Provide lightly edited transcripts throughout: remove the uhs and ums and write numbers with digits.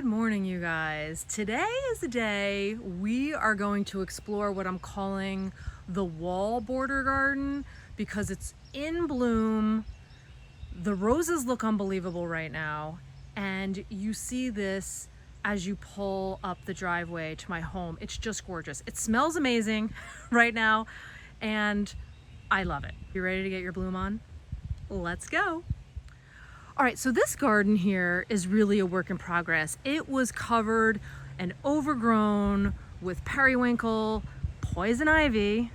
Good morning, you guys. Today is the day we are going to explore what I'm calling the wall border garden because it's in bloom. The roses look unbelievable right now, and you see this as you pull up the driveway to my home. It's just gorgeous. It smells amazing right now, and I love it. You ready to get your bloom on? Let's go. All right, so this garden here is really a work in progress. It was covered and overgrown with periwinkle, poison ivy.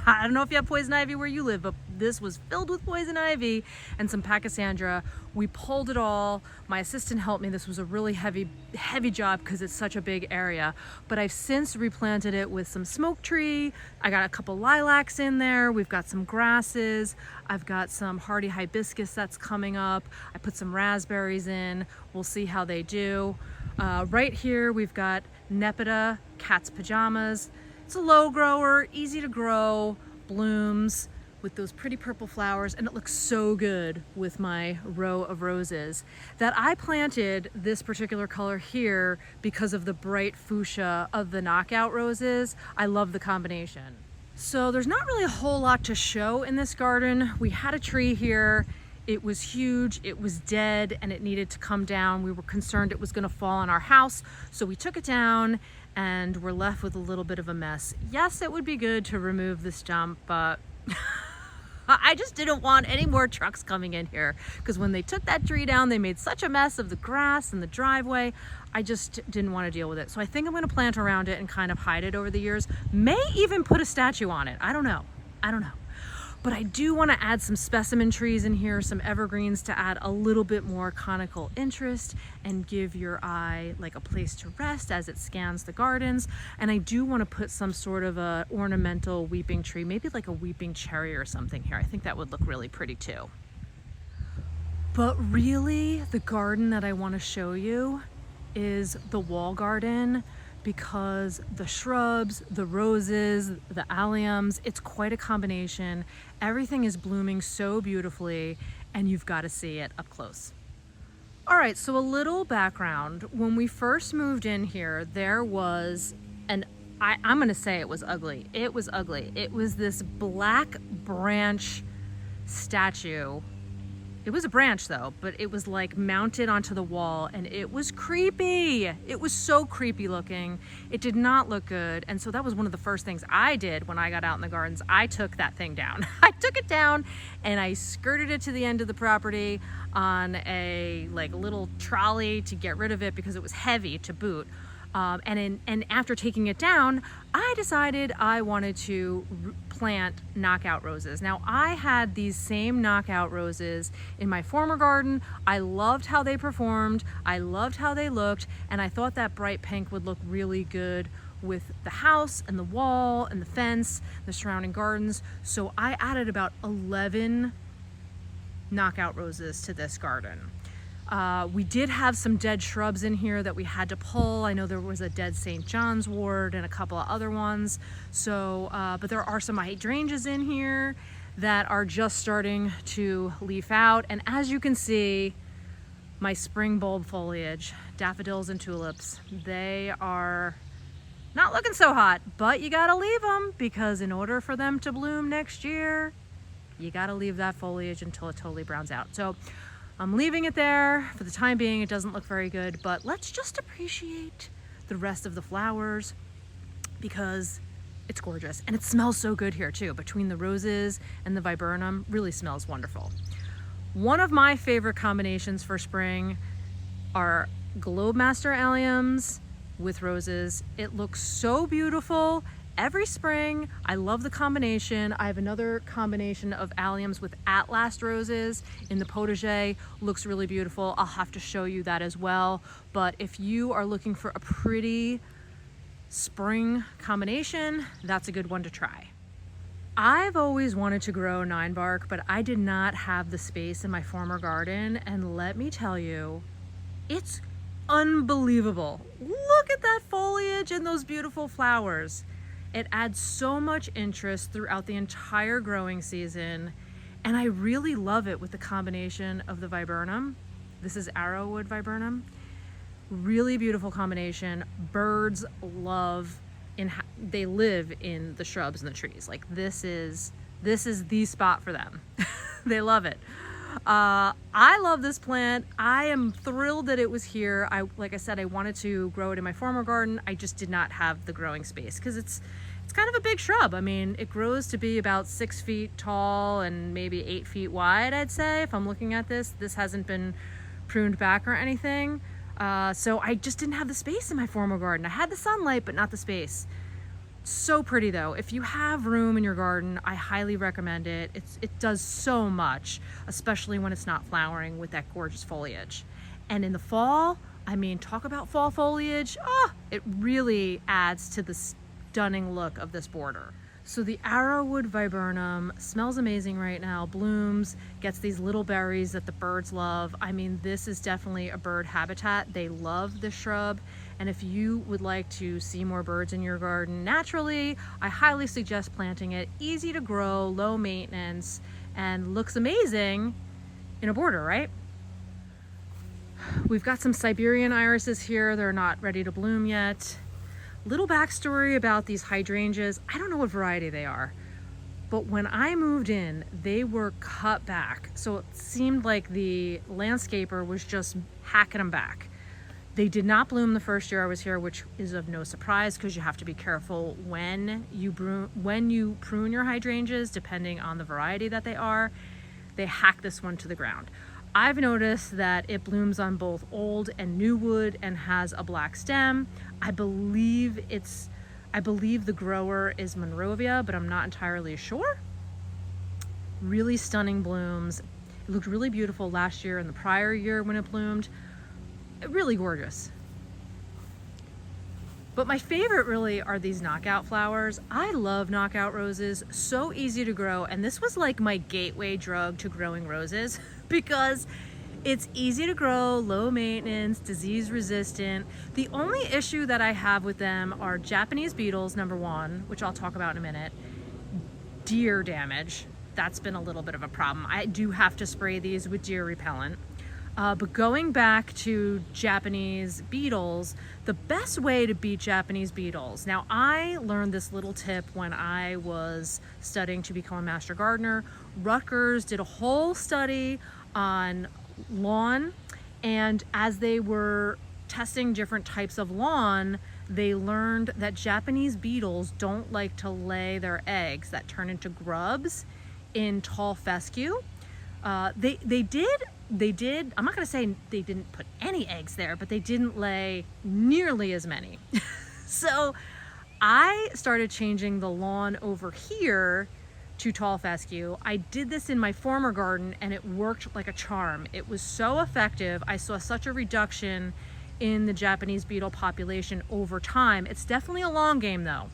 I don't know if you have poison ivy where you live, but this was filled with poison ivy and some pachysandra. We pulled it all. My assistant helped me. This was a really heavy job because it's such a big area. But I've since replanted it with some smoke tree. I got a couple lilacs in there. We've got some grasses. I've got some hardy hibiscus that's coming up. I put some raspberries in. We'll see how they do. Right here, we've got Nepeta, cat's pajamas. It's a low grower, easy to grow, blooms with those pretty purple flowers, and it looks so good with my row of roses that I planted this particular color here because of the bright fuchsia of the knockout roses. I love the combination. So there's not really a whole lot to show in this garden. We had a tree here. It was huge, it was dead, and it needed to come down. We were concerned it was gonna fall on our house, so we took it down and we're left with a little bit of a mess. Yes, it would be good to remove this stump, but I just didn't want any more trucks coming in here because when they took that tree down, they made such a mess of the grass and the driveway. I just didn't want to deal with it. So I think I'm gonna plant around it and kind of hide it over the years. May even put a statue on it. I don't know. But I do want to add some specimen trees in here, some evergreens to add a little bit more conical interest and give your eye like a place to rest as it scans the gardens. And I do want to put some sort of a ornamental weeping tree, maybe like a weeping cherry or something here. I think that would look really pretty too. But really, the garden that I want to show you is the wall garden, because the shrubs, the roses, the alliums, it's quite a combination. Everything is blooming so beautifully, and you've got to see it up close. All right, so a little background. When we first moved in here, there was I'm gonna say it was ugly. It was ugly. It was this black branch statue. It was a branch though, but it was like mounted onto the wall, and it was creepy. It was so creepy looking. It did not look good. And so that was one of the first things I did when I got out in the gardens. I took that thing down. I took it down and I skirted it to the end of the property on a little trolley to get rid of it because it was heavy to boot. And after taking it down, I decided I wanted to plant knockout roses. Now, I had these same knockout roses in my former garden. I loved how they performed. I loved how they looked. And I thought that bright pink would look really good with the house and the wall and the fence, the surrounding gardens. So I added about 11 knockout roses to this garden. We did have some dead shrubs in here that we had to pull. I know there was a dead St. John's wort and a couple of other ones. So, but there are some hydrangeas in here that are just starting to leaf out. And as you can see, my spring bulb foliage, daffodils and tulips, they are not looking so hot, but you gotta leave them because in order for them to bloom next year, you gotta leave that foliage until it totally browns out. So I'm leaving it there for the time being. It doesn't look very good, but let's just appreciate the rest of the flowers because it's gorgeous. And it smells so good here too. Between the roses and the viburnum, really smells wonderful. One of my favorite combinations for spring are Globemaster alliums with roses. It looks so beautiful. Every spring, I love the combination. I have another combination of alliums with Atlas roses in the potager. Looks really beautiful. I'll have to show you that as well. But if you are looking for a pretty spring combination, that's a good one to try. I've always wanted to grow Ninebark, but I did not have the space in my former garden. And let me tell you, it's unbelievable. Look at that foliage and those beautiful flowers. It adds so much interest throughout the entire growing season, and I really love it with the combination of the viburnum. This is Arrowwood Viburnum. Really beautiful combination. Birds they live in the shrubs and the trees. Like this is the spot for them. They love it. I love this plant. I am thrilled that it was here. Like I said, I wanted to grow it in my former garden. I just did not have the growing space because it's kind of a big shrub. I mean, it grows to be about 6 feet tall and maybe 8 feet wide, I'd say. If I'm looking at this hasn't been pruned back or anything. So I just didn't have the space in my former garden. I had the sunlight, but not the space. So pretty though. If you have room in your garden, I highly recommend it. It does so much, especially when it's not flowering with that gorgeous foliage. And in the fall, I mean, talk about fall foliage. It really adds to the stunning look of this border. So the Arrowwood Viburnum smells amazing right now, blooms, gets these little berries that the birds love. I mean, this is definitely a bird habitat. They love this shrub. And if you would like to see more birds in your garden naturally, I highly suggest planting it. Easy to grow, low maintenance, and looks amazing in a border, right? We've got some Siberian irises here. They're not ready to bloom yet. Little backstory about these hydrangeas. I don't know what variety they are, but when I moved in, they were cut back. So it seemed like the landscaper was just hacking them back. They did not bloom the first year I was here, which is of no surprise because you have to be careful when you prune your hydrangeas, depending on the variety that they are. They hack this one to the ground. I've noticed that it blooms on both old and new wood and has a black stem. I believe the grower is Monrovia, but I'm not entirely sure. Really stunning blooms. It looked really beautiful last year and the prior year when it bloomed. Really gorgeous. But my favorite really are these knockout flowers. I love knockout roses, so easy to grow. And this was like my gateway drug to growing roses because it's easy to grow, low maintenance, disease resistant. The only issue that I have with them are Japanese beetles, number one, which I'll talk about in a minute. Deer damage, that's been a little bit of a problem. I do have to spray these with deer repellent. But going back to Japanese beetles, the best way to beat Japanese beetles. Now, I learned this little tip when I was studying to become a master gardener. Rutgers did a whole study on lawn, and as they were testing different types of lawn, they learned that Japanese beetles don't like to lay their eggs that turn into grubs in tall fescue. They did, I'm not gonna say they didn't put any eggs there, but they didn't lay nearly as many. So I started changing the lawn over here to tall fescue. I did this in my former garden and it worked like a charm. It was so effective. I saw such a reduction in the Japanese beetle population over time. It's definitely a long game though.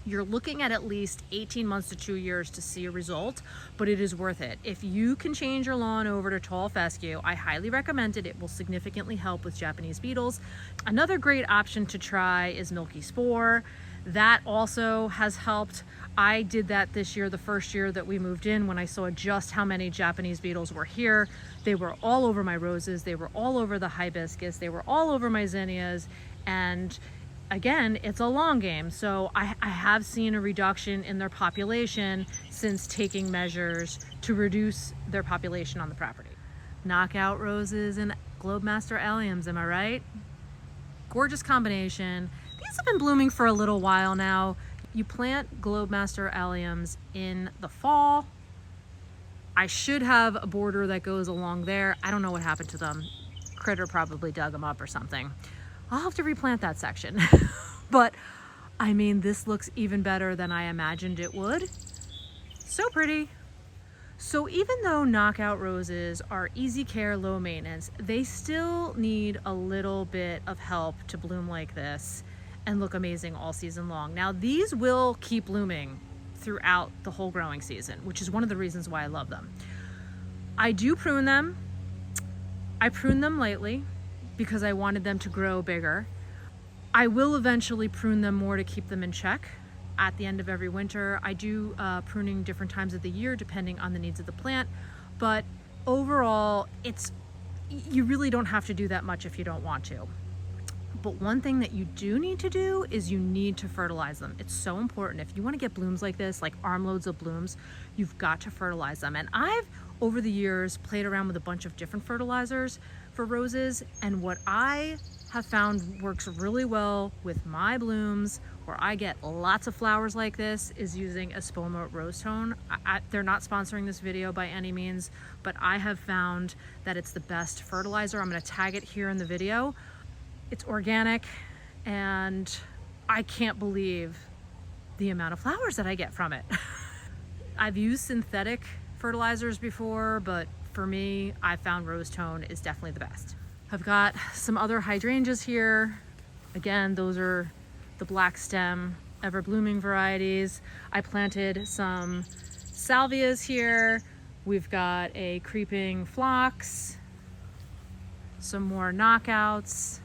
You're looking at least 18 months to 2 years to see a result, but it is worth it. If you can change your lawn over to tall fescue, I highly recommend it. It will significantly help with Japanese beetles. Another great option to try is milky spore. That also has helped. I did that this year, the first year that we moved in, when I saw just how many Japanese beetles were here. They were all over my roses. They were all over the hibiscus. They were all over my zinnias. And again, it's a long game. So I have seen a reduction in their population since taking measures to reduce their population on the property. Knockout roses and Globemaster alliums, am I right? Gorgeous combination. These have been blooming for a little while now. You plant Globemaster alliums in the fall. I should have a border that goes along there. I don't know what happened to them. Critter probably dug them up or something. I'll have to replant that section. But I mean, this looks even better than I imagined it would. So pretty. So even though knockout roses are easy care, low maintenance, they still need a little bit of help to bloom like this and look amazing all season long. Now these will keep blooming throughout the whole growing season, which is one of the reasons why I love them. I do prune them. I prune them lightly because I wanted them to grow bigger. I will eventually prune them more to keep them in check at the end of every winter. I do pruning different times of the year depending on the needs of the plant, but overall, you really don't have to do that much if you don't want to. But one thing that you do need to do is you need to fertilize them. It's so important. If you want to get blooms like this, like armloads of blooms, you've got to fertilize them. And I've, over the years, played around with a bunch of different fertilizers for roses. And what I have found works really well with my blooms, where I get lots of flowers like this, is using Espoma Rose Tone. They're not sponsoring this video by any means, but I have found that it's the best fertilizer. I'm going to tag it here in the video. It's organic, and I can't believe the amount of flowers that I get from it. I've used synthetic fertilizers before, but for me, I found Rose Tone is definitely the best. I've got some other hydrangeas here. Again, those are the black stem, ever blooming varieties. I planted some salvias here. We've got a creeping phlox, some more knockouts.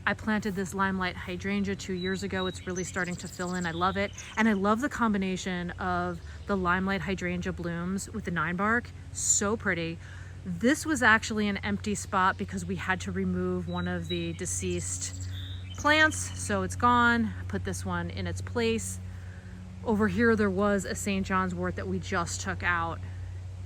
I planted this limelight hydrangea 2 years ago. It's really starting to fill in. I love it. And I love the combination of the limelight hydrangea blooms with the Ninebark. So pretty. This was actually an empty spot because we had to remove one of the deceased plants, so it's gone. Put this one in its place. Over here there was a St. John's wort that we just took out.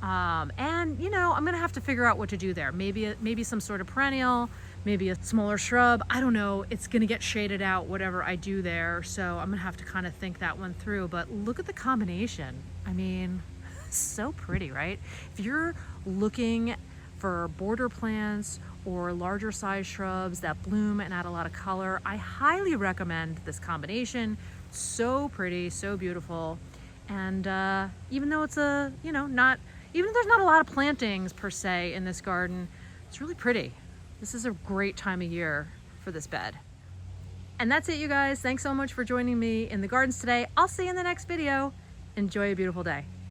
And you know, I'm gonna have to figure out what to do there. Maybe some sort of perennial, maybe a smaller shrub. I don't know. It's gonna get shaded out, whatever I do there. So I'm gonna have to kind of think that one through. But look at the combination. I mean, so pretty, right? If you're looking for border plants or larger size shrubs that bloom and add a lot of color, I highly recommend this combination. So pretty, so beautiful. And even though it's even though there's not a lot of plantings per se in this garden, it's really pretty. This is a great time of year for this bed. And that's it, you guys. Thanks so much for joining me in the gardens today. I'll see you in the next video. Enjoy a beautiful day.